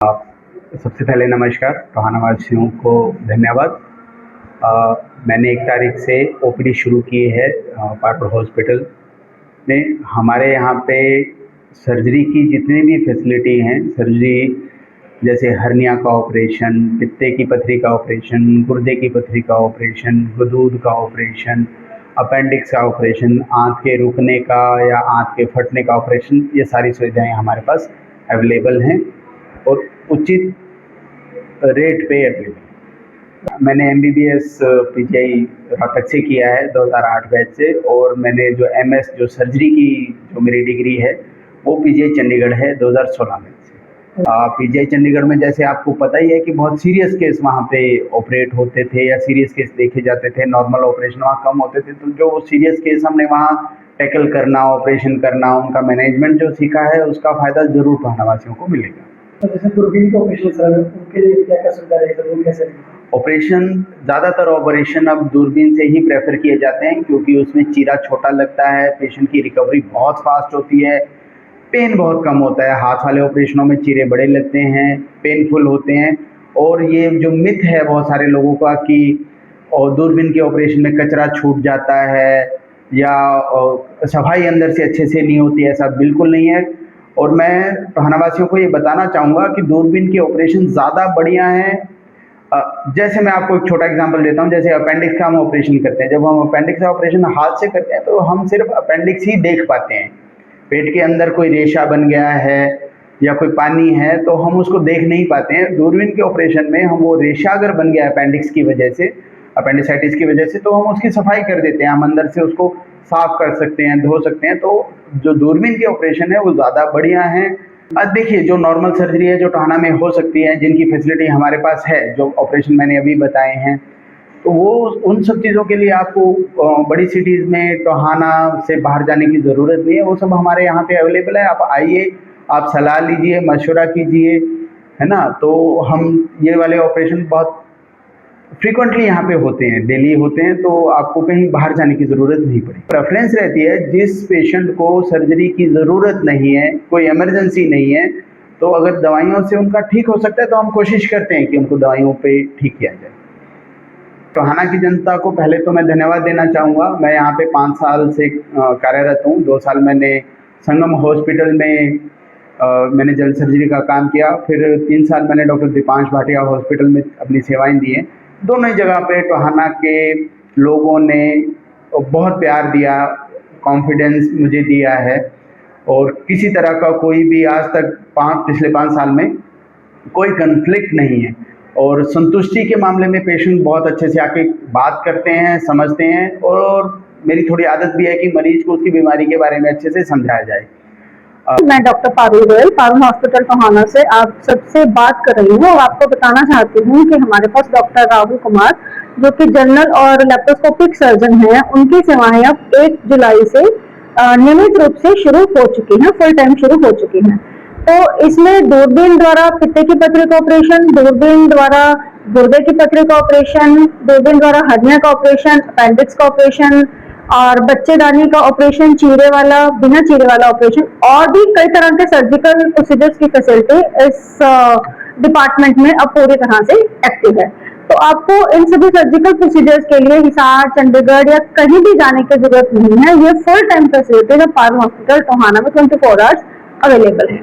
सबसे पहले नमस्कार, टोहाना वासियों को धन्यवाद। मैंने 1 तारीख से ओपीडी शुरू की है पार्कर हॉस्पिटल में। हमारे यहाँ पे सर्जरी की जितनी भी फैसिलिटी हैं, सर्जरी जैसे हर्निया का ऑपरेशन, पित्ते की पथरी का ऑपरेशन, गुर्दे की पथरी का ऑपरेशन, गुदूद का ऑपरेशन, अपेंडिक्स का ऑपरेशन, आँत के रुकने का या आँत के फटने का ऑपरेशन, ये सारी सुविधाएं हमारे पास अवेलेबल हैं और उचित रेट पे अवेलेबल। मैंने एमबीबीएस पीजीआई रोहतक से किया है 2008 बैच से, और मैंने जो एमएस जो सर्जरी की जो मेरी डिग्री है वो पीजीआई चंडीगढ़ है 2016 में से। पीजीआई चंडीगढ़ में जैसे आपको पता ही है कि बहुत सीरियस केस वहाँ पे ऑपरेट होते थे या सीरियस केस देखे जाते थे, नॉर्मल ऑपरेशन वहाँ कम होते थे। तो जो सीरियस केस हमने वहाँ टैकल करना, ऑपरेशन करना, उनका मैनेजमेंट जो सीखा है उसका फ़ायदा ज़रूर टोहाना वासियों को मिलेगा। तो जैसे दूरबीन के ऑपरेशन सर, उनके लिए क्या क्या सुविधा रहेगी, वो कैसे ऑपरेशन ज़्यादातर ऑपरेशन अब दूरबीन से ही प्रेफर किए जाते हैं, क्योंकि उसमें चीरा छोटा लगता है, पेशेंट की रिकवरी बहुत फास्ट होती है, पेन बहुत कम होता है। हाथ वाले ऑपरेशनों में चीरे बड़े लगते हैं, पेनफुल होते हैं। और ये जो मिथ है बहुत सारे लोगों का कि दूरबीन के ऑपरेशन में कचरा छूट जाता है या सफाई अंदर से अच्छे से नहीं होती है, ऐसा बिल्कुल नहीं है। और मैं टोहाना वासियों को ये बताना चाहूँगा कि दूरबीन के ऑपरेशन ज़्यादा बढ़िया हैं। जैसे मैं आपको एक छोटा एग्जांपल देता हूँ, जैसे अपेंडिक्स का हम ऑपरेशन करते हैं। जब हम अपेंडिक्स का ऑपरेशन हाथ से करते हैं तो हम सिर्फ अपेंडिक्स ही देख पाते हैं। पेट के अंदर कोई रेशा बन गया है या कोई पानी है तो हम उसको देख नहीं पाते हैं। दूरबीन के ऑपरेशन में हम वो रेशा अगर बन गया अपेंडिक्स की वजह से, अपेंडिसाइटिस की वजह से, तो हम उसकी सफाई कर देते हैं, हम अंदर से उसको साफ कर सकते हैं, धो सकते हैं। तो जो दूरबीन के ऑपरेशन है वो ज़्यादा बढ़िया हैं। अब देखिए, जो नॉर्मल सर्जरी है जो टोहाना में हो सकती है, जिनकी फैसिलिटी हमारे पास है, जो ऑपरेशन मैंने अभी बताए हैं, तो वो उन सब चीज़ों के लिए आपको बड़ी सिटीज़ में टोहाना से बाहर जाने की ज़रूरत नहीं है। वो सब हमारे यहाँ पे अवेलेबल है। आप आइए, आप सलाह लीजिए, मशवरा कीजिए, है ना। तो हम ये वाले ऑपरेशन बहुत फ्रीक्वेंटली यहाँ पे होते हैं, डेली होते हैं, तो आपको कहीं बाहर जाने की ज़रूरत नहीं पड़ी। प्रेफरेंस रहती है जिस पेशेंट को सर्जरी की ज़रूरत नहीं है, कोई इमरजेंसी नहीं है, तो अगर दवाइयों से उनका ठीक हो सकता है तो हम कोशिश करते हैं कि उनको दवाइयों पे ठीक किया जाए। टोहाना की जनता को पहले तो मैं धन्यवाद देना चाहूँगा। मैं यहाँ पे 5 साल से कार्यरत हूँ। 2 साल मैंने संगम हॉस्पिटल में मैंने जनरल सर्जरी का काम किया, फिर 3 साल मैंने डॉक्टर दीपांश भाटिया हॉस्पिटल में अपनी सेवाएं दी हैं। दोनों ही जगह पे टोहाना के लोगों ने बहुत प्यार दिया, कॉन्फिडेंस मुझे दिया है, और किसी तरह का कोई भी आज तक पिछले 5 साल में कोई कन्फ्लिक्ट नहीं है। और संतुष्टि के मामले में पेशेंट बहुत अच्छे से आके बात करते हैं, समझते हैं, और मेरी थोड़ी आदत भी है कि मरीज को उसकी बीमारी के बारे में अच्छे से समझाया जाए। मैं डॉक्टर पारुल गोयल, पारुल हॉस्पिटल टोहाना से आप सबसे बात कर रही हूँ और आपको बताना चाहती हूँ कि हमारे पास डॉक्टर राहुल कुमार, जो कि जनरल और लेप्रोस्कोपिक सर्जन हैं, उनकी सेवाएं अब 1 जुलाई से नियमित रूप से शुरू हो चुकी हैं, फुल टाइम शुरू हो चुकी हैं। तो इसमें दूरबीन द्वारा पित्ते की पथरी का ऑपरेशन, दूरबीन द्वारा गुर्दे की पथरी का ऑपरेशन, दूरबीन द्वारा हर्निया का ऑपरेशन, अपेंडिक्स का ऑपरेशन और बच्चेदानी का ऑपरेशन, चीरे वाला, बिना चीरे वाला ऑपरेशन, और भी कई तरह के सर्जिकल प्रोसीजर्स की फैसिलिटी इस डिपार्टमेंट में अब पूरी तरह से एक्टिव है। तो आपको इन सभी सर्जिकल प्रोसीजर्स के लिए हिसार, चंडीगढ़ या कहीं भी जाने की जरूरत नहीं है। ये full time facility Parul hospital Tohana में 24 आवर्स अवेलेबल है।